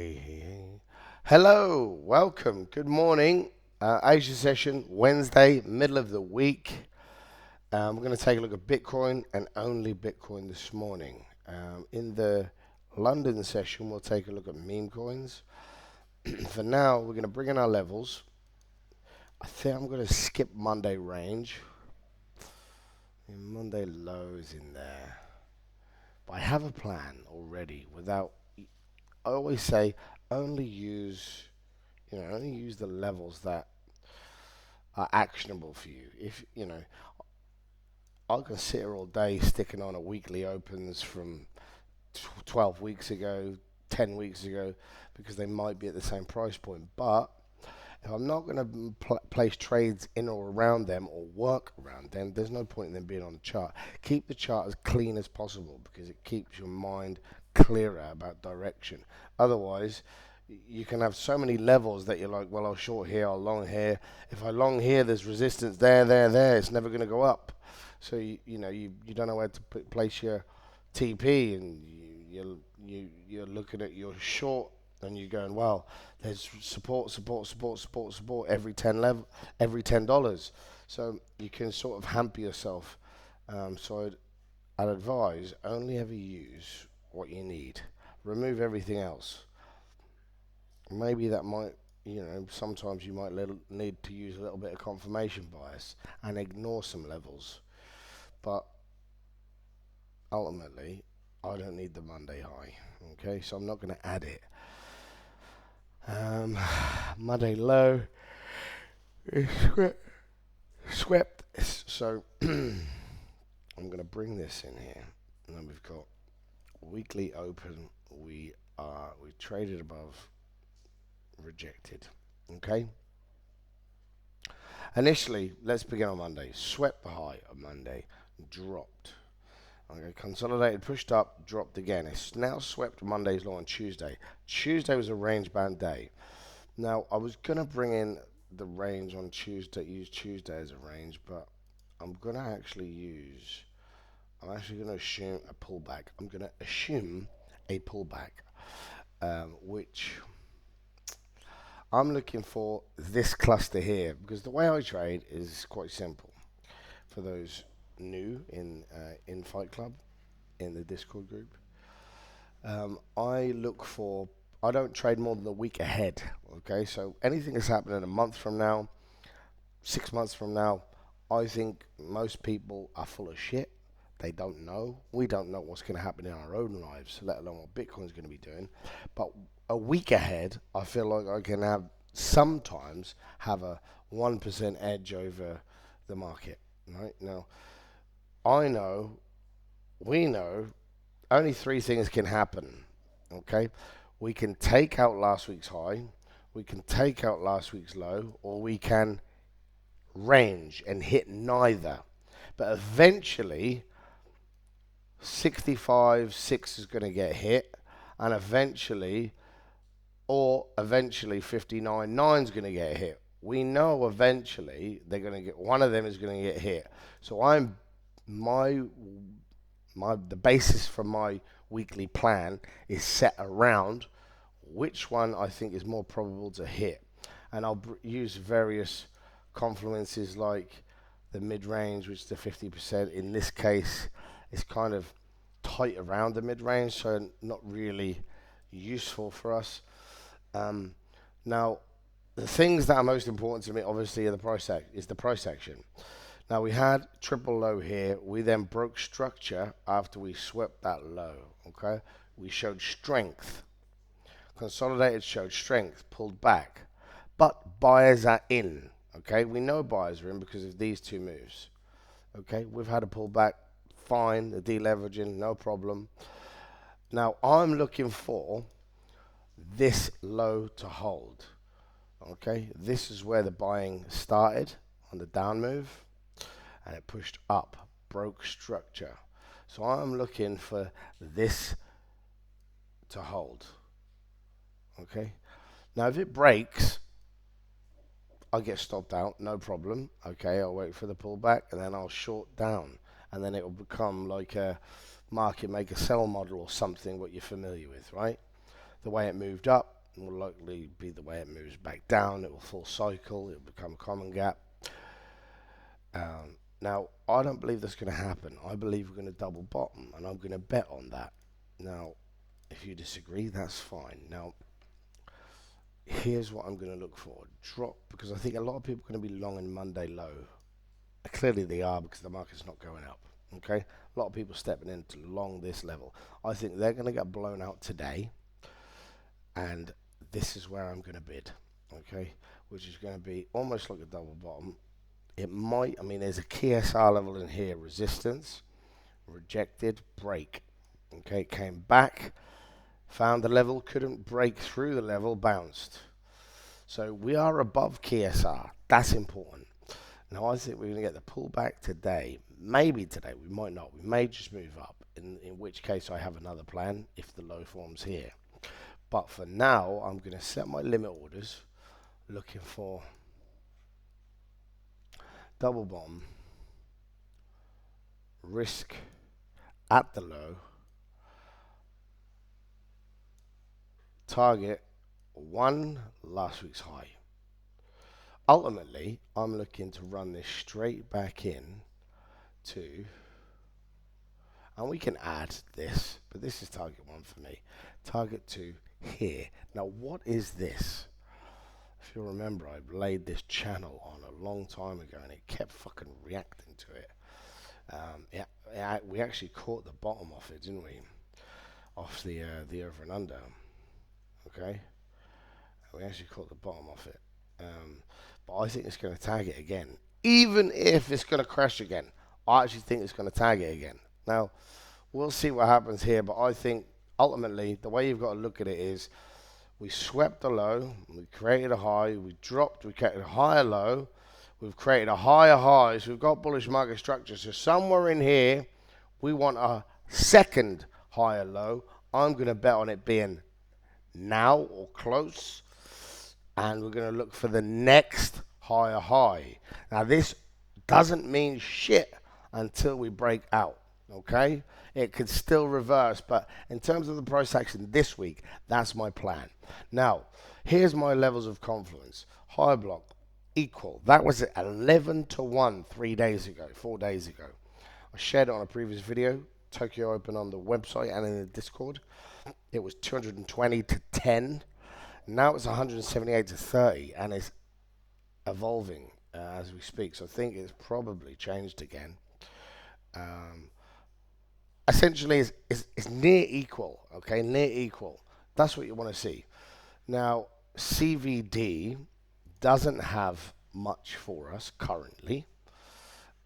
Hey. Hello, welcome, good morning. Asia session, Wednesday, middle of the week. We're going to take a look at Bitcoin and only Bitcoin this morning. In the London session, we'll take a look at meme coins. For now, we're going to bring in our levels. I think I'm going to skip Monday range. Monday low is in there. But I have a plan already without, I always say, only use only use the levels that are actionable for you. If I can sit here all day sticking on a weekly opens from 12 weeks ago, 10 weeks ago, because they might be at the same price point. But if I'm not going to place trades in or around them or work around them, there's no point in them being on the chart. Keep the chart as clean as possible because it keeps your mind clearer about direction. Otherwise, you can have so many levels that you're like, well, I'll short here, I'll long here. If I long here, there's resistance there. It's never going to go up. So you don't know where to place your TP, and you're looking at your short, and you're going, well, there's support every $10. So you can sort of hamper yourself. I'd advise only ever use what you need. Remove everything else. Maybe that might, sometimes you might need to use a little bit of confirmation bias and ignore some levels. But ultimately, I don't need the Monday high. Okay, so I'm not going to add it. Monday low is swept. So I'm going to bring this in here. And then we've got weekly open. We traded above, rejected. Okay. Initially, let's begin on Monday. Swept the high on Monday, dropped. Okay, consolidated, pushed up, dropped again. It's now swept Monday's low on Tuesday. Tuesday was a range band day. Now, I was going to bring in the range on Tuesday, use Tuesday as a range, but I'm going to I'm actually going to assume a pullback. I'm going to assume a pullback, which I'm looking for this cluster here, because the way I trade is quite simple. For those new in Fight Club, in the Discord group, I don't trade more than a week ahead. Okay, so anything that's happening a month from now, 6 months from now, I think most people are full of shit. They don't know. We don't know what's going to happen in our own lives, let alone what Bitcoin's going to be doing. But a week ahead, I feel like I can sometimes have a 1% edge over the market. Right now, I know, we know, only three things can happen. Okay, we can take out last week's high, we can take out last week's low, or we can range and hit neither. But eventually, 65.6 is going to get hit, and eventually 59.9 is going to get hit. We know eventually they're going to get one of them is going to get hit. So the basis for my weekly plan is set around which one I think is more probable to hit, and I'll use various confluences like the mid-range, which is the 50%. In this case, it's kind of tight around the mid-range, so not really useful for us. Now, the things that are most important to me, obviously, are the price action. Now, we had triple low here. We then broke structure after we swept that low. Okay, we showed strength. Consolidated showed strength, pulled back, but buyers are in. Okay, we know buyers are in because of these two moves. Okay, we've had a pullback, fine. The deleveraging, no problem. Now, I'm looking for this low to hold. Okay, this is where the buying started on the down move, and it pushed up, broke structure. So I'm looking for this to hold. Okay, now if it breaks, I'll get stopped out, no problem. Okay, I'll wait for the pullback, and then I'll short down, and then it will become like a market maker sell model or something what you're familiar with, right? The way it moved up will likely be the way it moves back down. It will full cycle. It will become a common gap. Now, I don't believe that's going to happen. I believe we're going to double bottom, and I'm going to bet on that. Now, if you disagree, that's fine. Now, here's what I'm going to look for. Drop, because I think a lot of people are going to be long in Monday low. Clearly they are, because the market's not going up. Okay? A lot of people stepping into long this level. I think they're going to get blown out today, and this is where I'm going to bid. Okay? Which is going to be almost like a double bottom. It might, I mean, there's a key SR level in here. Resistance, rejected, break. Okay, came back, found the level, couldn't break through the level, bounced. So we are above key SR. That's important. Now I think we're going to get the pullback today. Maybe today, we might not. We may just move up, in which case I have another plan if the low forms here. But for now, I'm going to set my limit orders, looking for double bottom, risk at the low, target one last week's high. Ultimately, I'm looking to run this straight back in to, and we can add this, but this is target one for me. Target two here. Now, what is this? If you remember, I laid this channel on a long time ago, and it kept fucking reacting to it. We actually caught the bottom off it, didn't we? Off the over and under. Okay, we actually caught the bottom off it. But I think it's going to tag it again, even if it's going to crash again. I actually think it's going to tag it again. Now, we'll see what happens here, but I think ultimately the way you've got to look at it is we swept a low, we created a high, we dropped, we created a higher low, we've created a higher high, so we've got bullish market structure. So somewhere in here, we want a second higher low. I'm going to bet on it being now or close, and we're going to look for the next higher high. Now, this doesn't mean shit until we break out, okay? It could still reverse, but in terms of the price action this week, that's my plan. Now, here's my levels of confluence. High block, equal. That was at 11 to 1 4 days ago. I shared it on a previous video, Tokyo Open, on the website and in the Discord. It was 220 to 10. Now it's 178 to 30, and it's evolving as we speak. So I think it's probably changed again. Essentially, it's near equal. Okay, near equal. That's what you want to see. Now, CVD doesn't have much for us currently.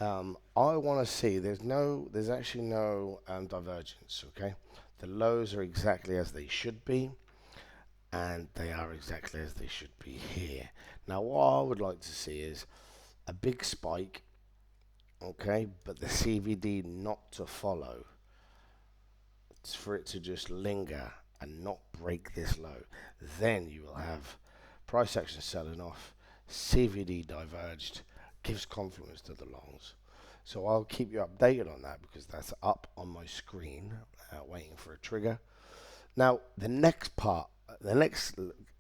I want to see there's actually no divergence. Okay, the lows are exactly as they should be, and they are exactly as they should be here. Now, what I would like to see is a big spike, okay, but the CVD not to follow. It's for it to just linger and not break this low. Then you will have price action selling off, CVD diverged, gives confluence to the longs. So I'll keep you updated on that because that's up on my screen, waiting for a trigger. Now, the next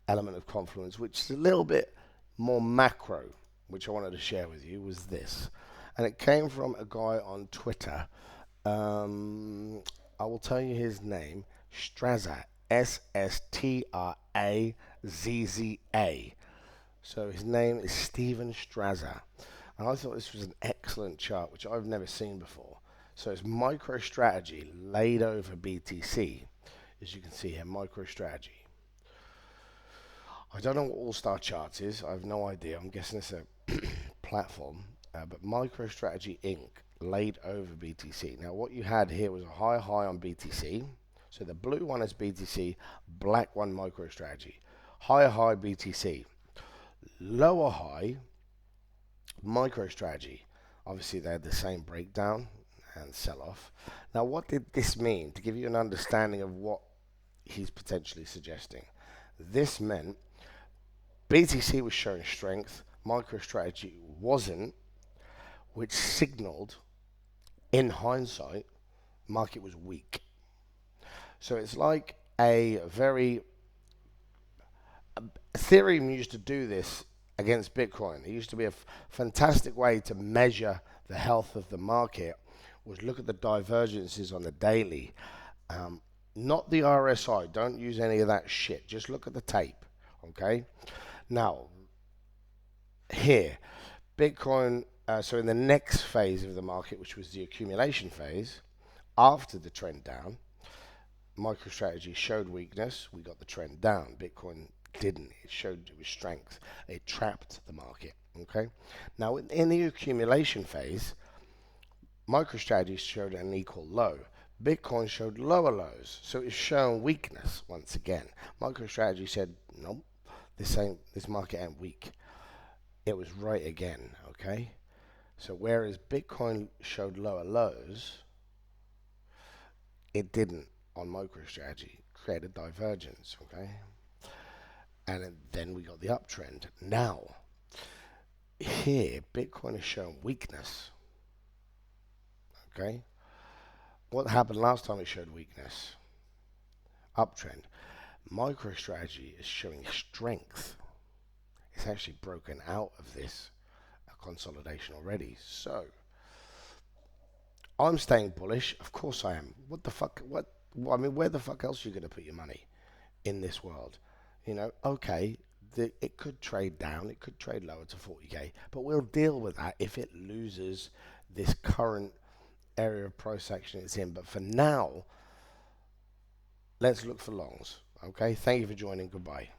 element of confluence, which is a little bit more macro, which I wanted to share with you, was this. And it came from a guy on Twitter. I will tell you his name, Strazza, Strazza. So his name is Steven Strazza. And I thought this was an excellent chart, which I've never seen before. So it's MicroStrategy laid over BTC. As you can see here, MicroStrategy. I don't know what All-Star Charts is. I have no idea. I'm guessing it's a platform. But MicroStrategy Inc. laid over BTC. Now, what you had here was a high on BTC. So the blue one is BTC, black one MicroStrategy. Higher high BTC. Lower high MicroStrategy. Obviously, they had the same breakdown and sell-off. Now, what did this mean? To give you an understanding of what he's potentially suggesting. This meant BTC was showing strength, MicroStrategy wasn't, which signaled, in hindsight, market was weak. So it's like a very Ethereum used to do this against Bitcoin. It used to be a fantastic way to measure the health of the market, was look at the divergences on the daily. Um, Not the RSI. Don't use any of that shit. Just look at the tape. Okay? Now, here, Bitcoin, so in the next phase of the market, which was the accumulation phase, after the trend down, MicroStrategy showed weakness. We got the trend down. Bitcoin didn't. It showed it was strength. It trapped the market. Okay? Now, in the accumulation phase, MicroStrategy showed an equal low. Bitcoin showed lower lows, so it's showing weakness once again. MicroStrategy said, nope, this market ain't weak. It was right again, okay? So whereas Bitcoin showed lower lows, it didn't on MicroStrategy. Created divergence, okay? And then we got the uptrend. Now, here, Bitcoin is showing weakness, okay? What happened last time it showed weakness? Uptrend. MicroStrategy is showing strength. It's actually broken out of this consolidation already. So I'm staying bullish. Of course I am. What the fuck? What? I mean, where the fuck else are you going to put your money in this world? You know, okay, it could trade down. It could trade lower to 40k, but we'll deal with that if it loses this current area of price action it's in. But for now, let's look for longs. Okay, thank you for joining. Goodbye.